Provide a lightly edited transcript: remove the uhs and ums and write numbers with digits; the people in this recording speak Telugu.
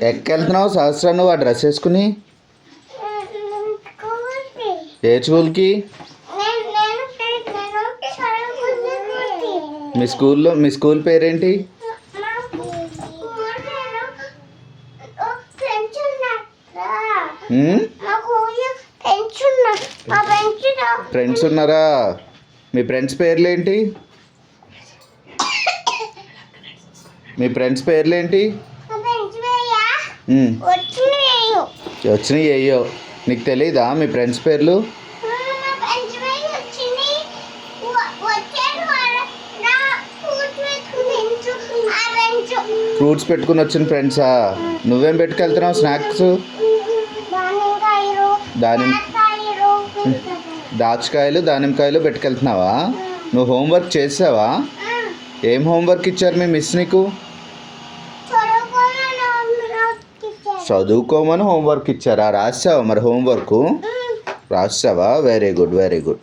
ఎక్కెళ్తున్నావు సహస్రా నువ్వు ఆ డ్రెస్ వేసుకుని? ఏ స్కూల్కి? మీ స్కూల్ పేరేంటి? ఫ్రెండ్స్ ఉన్నారా? మీ ఫ్రెండ్స్ పేర్లేంటి? మీ ఫ్రెండ్స్ పేర్లేంటి? వచ్చినాయి అయ్యో, నీకు తెలీదా మీ ఫ్రెండ్స్ పేర్లు? ఫ్రూట్స్ పెట్టుకుని వచ్చిన ఫ్రెండ్సా? నువ్వేం పెట్టుకెళ్తున్నావు స్నాక్స్? దాచకాయలు దానిమ్మకాయలు పెట్టుకెళ్తున్నావా? నువ్వు హోంవర్క్ చేసావా? ఏం హోంవర్క్ ఇచ్చారు మీ మిస్ నీకు? చదువుకోమని హోంవర్క్ ఇచ్చారా? రాసావా మరి హోంవర్క్? రాసావా? Very good very good.